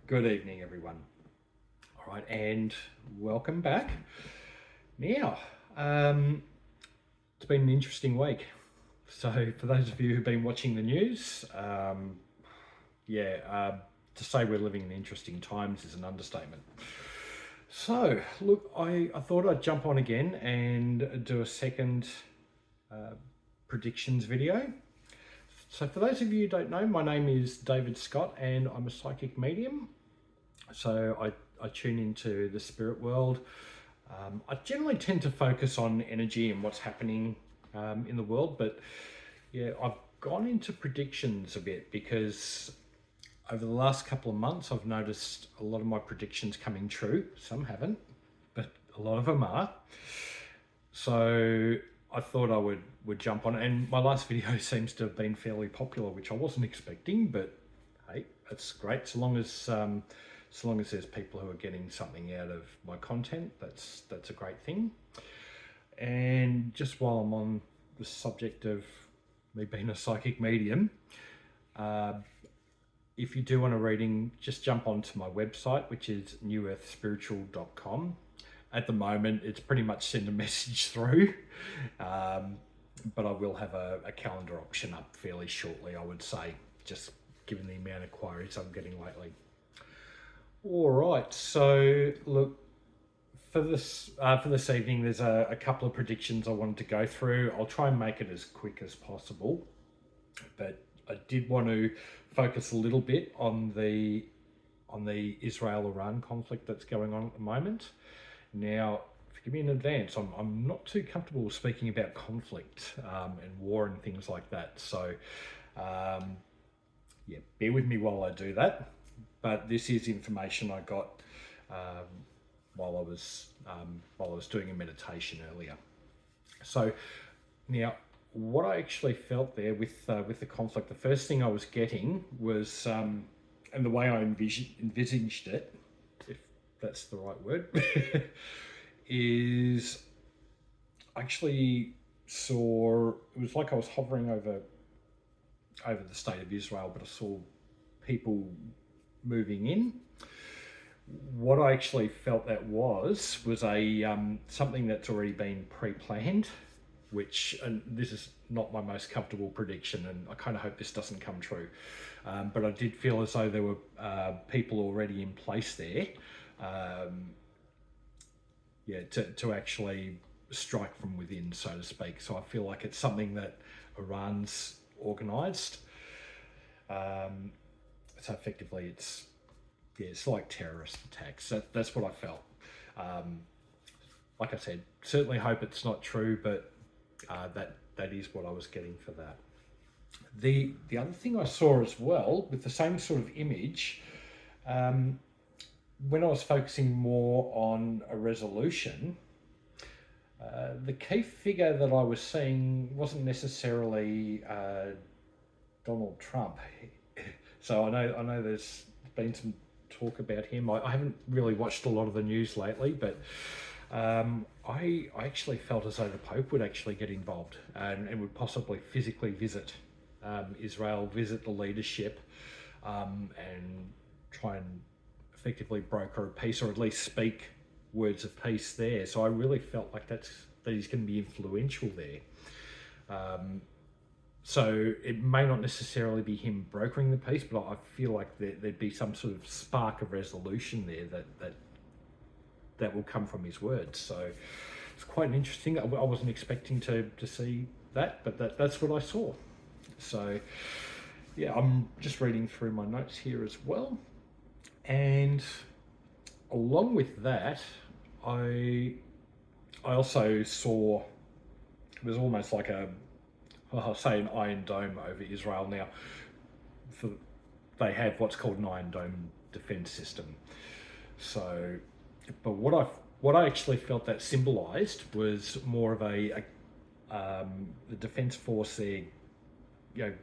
Good evening, everyone. All right, and welcome back. Now, it's been an interesting week. So, for those of you who've been watching the news, yeah, to say we're living in interesting times is an understatement. So, look, I thought I'd jump on again and do a second predictions video. So, for those of you who don't know, my name is David Scott and I'm a psychic medium. So I tune into the spirit world. I generally tend to focus on energy and what's happening in the world, but yeah, I've gone into predictions a bit because over the last couple of months, I've noticed a lot of my predictions coming true. Some haven't, but a lot of them are. So I thought I would jump on it, and my last video seems to have been fairly popular, which I wasn't expecting, but hey, that's great. So long as there's people who are getting something out of my content, that's a great thing. And just while I'm on the subject of me being a psychic medium, if you do want a reading, just jump onto my website, which is newearthspiritual.com. At the moment, it's pretty much send a message through, but I will have a calendar option up fairly shortly, I would say, just given the amount of queries I'm getting lately. All right, so look, for this evening, there's a couple of predictions I wanted to go through. I'll try and make it as quick as possible, but I did want to focus a little bit on the Isreal-Iran conflict that's going on at the moment. Now, forgive me in advance, I'm not too comfortable speaking about conflict and war and things like that. So, yeah, bear with me while I do that. But this is information I got while I was doing a meditation earlier. So now, what I actually felt there with the conflict, the first thing I was getting was, and the way I envisaged it, if that's the right word, is I actually saw, it was like I was hovering over the state of Israel, but I saw people moving in. What I actually felt that was a something that's already been pre-planned, which, and this is not my most comfortable prediction, and I kind of hope this doesn't come true, but I did feel as though there were people already in place there, yeah, to actually strike from within, so to speak. So I feel like it's something that Iran's organised. So effectively, it's like terrorist attacks. That's what I felt. Like I said, certainly hope it's not true, but that is what I was getting for that. The other thing I saw as well, with the same sort of image, when I was focusing more on a resolution, the key figure that I was seeing wasn't necessarily Donald Trump. So I know there's been some talk about him. I haven't really watched a lot of the news lately, but I actually felt as though the Pope would actually get involved and would possibly physically visit Israel, visit the leadership, and try and effectively broker a peace, or at least speak words of peace there. So I really felt like that he's going to be influential there. So it may not necessarily be him brokering the peace, but I feel like there'd be some sort of spark of resolution there that will come from his words. So it's quite interesting. I wasn't expecting to see that, but that's what I saw. So yeah, I'm just reading through my notes here as well. And along with that, I also saw, it was almost like I'll say an iron dome over Israel now. They have what's called an iron dome defense system. So, but what I actually felt that symbolized was more of the defense force there,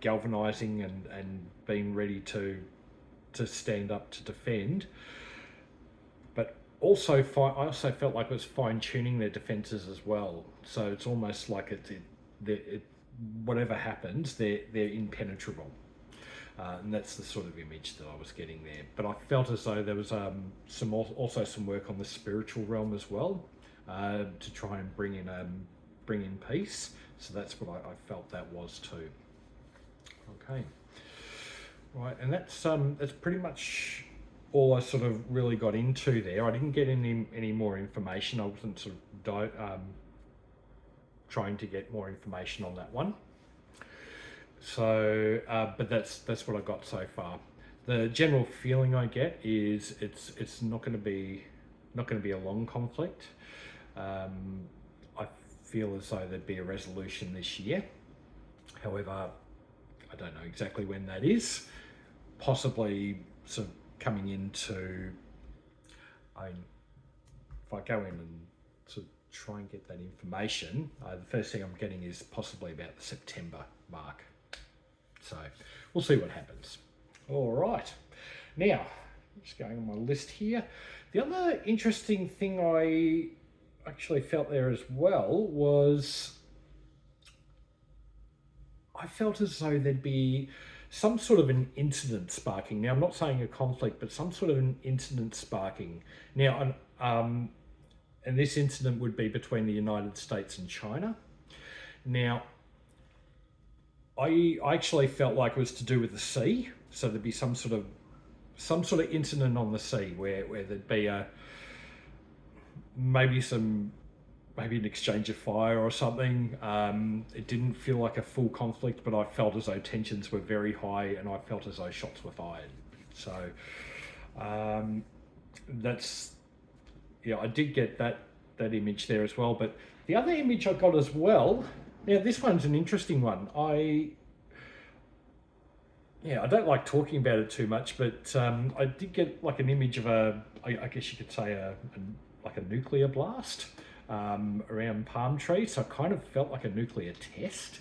galvanizing and being ready to stand up to defend. But also, I also felt like it was fine tuning their defenses as well. So it's almost like whatever happens, they're impenetrable. And that's the sort of image that I was getting there. But I felt as though there was also some work on the spiritual realm as well, to try and bring in peace. So that's what I felt that was too. Okay, right, and that's pretty much all I sort of really got into there. I didn't get any more information. I wasn't sort of trying to get more information on that one. So, but that's what I got so far. The general feeling I get is it's not going to be a long conflict. I feel as though there'd be a resolution this year. However, I don't know exactly when that is. Possibly sort of coming into, if I go in and sort of try and get that information, the first thing I'm getting is possibly about the September mark. So we'll see what happens. All right. Now, just going on my list here. The other interesting thing I actually felt there as well was I felt as though there'd be some sort of an incident sparking. Now, I'm not saying a conflict, but some sort of an incident sparking. Now, and this incident would be between the United States and China. Now, I actually felt like it was to do with the sea. So there'd be some sort of incident on the sea where there'd be maybe an exchange of fire or something. It didn't feel like a full conflict, but I felt as though tensions were very high and I felt as though shots were fired. So that's, yeah, I did get that image there as well. But the other image I got as well, now this one's an interesting one. I don't like talking about it too much, but I did get like an image of I guess you could say like a nuclear blast around palm trees. So I kind of felt like a nuclear test.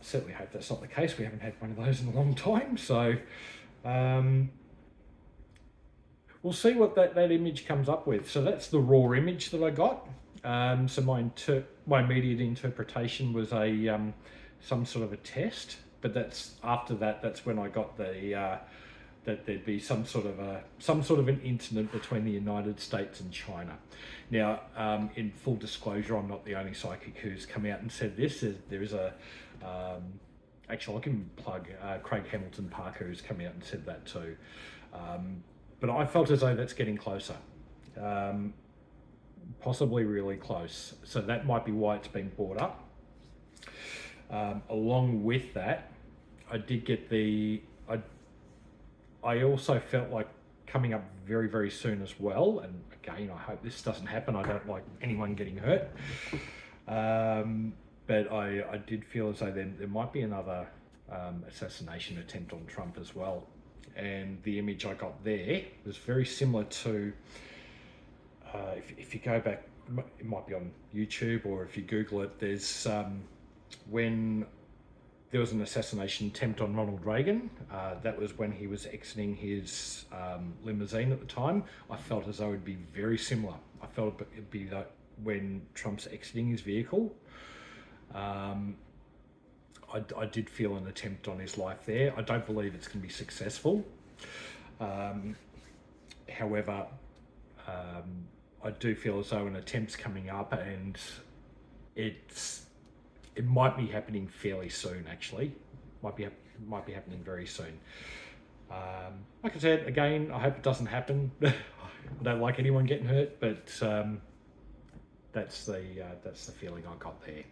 Certainly hope that's not the case. We haven't had one of those in a long time. So we'll see what that image comes up with. So that's the raw image that I got. So my immediate interpretation was some sort of a test, but that's when I got that there'd be some sort of an incident between the United States and China. Now, in full disclosure, I'm not the only psychic who's come out and said this. There is actually, I can plug Craig Hamilton Parker, who's come out and said that too. But I felt as though that's getting closer. Possibly really close. So that might be why it's been brought up. Along with that, I did get I also felt like coming up very, very soon as well. And again, I hope this doesn't happen. I don't like anyone getting hurt. But I did feel as though there might be another assassination attempt on Trump as well. And the image I got there was very similar to, if you go back, it might be on YouTube, or if you Google it, there's when there was an assassination attempt on Ronald Reagan. That was when he was exiting his limousine at the time. I felt as though it'd be very similar. I felt it'd be like when Trump's exiting his vehicle. I did feel an attempt on his life there. I don't believe it's going to be successful. However, I do feel as though an attempt's coming up, and it might be happening fairly soon. Actually, might be happening very soon. Like I said, again, I hope it doesn't happen. I don't like anyone getting hurt, but that's the feeling I got there.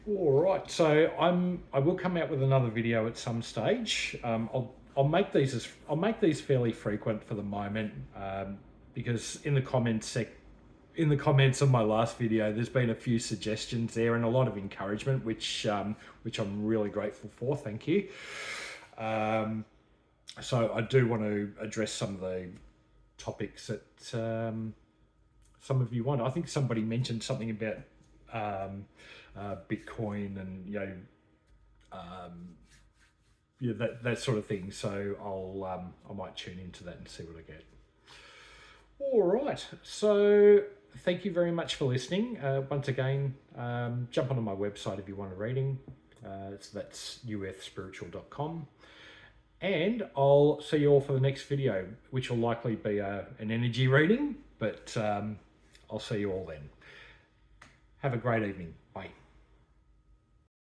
All right, so I will come out with another video at some stage. I'll make these fairly frequent for the moment, because in the comments of my last video, there's been a few suggestions there and a lot of encouragement, which I'm really grateful for. Thank you. So I do want to address some of the topics that some of you want. I think somebody mentioned something about Bitcoin and that sort of thing. So I might tune into that and see what I get. All right. So thank you very much for listening. Once again, jump onto my website if you want a reading. So that's ufspiritual.com. And I'll see you all for the next video, which will likely be an energy reading, but I'll see you all then. Have a great evening. Bye.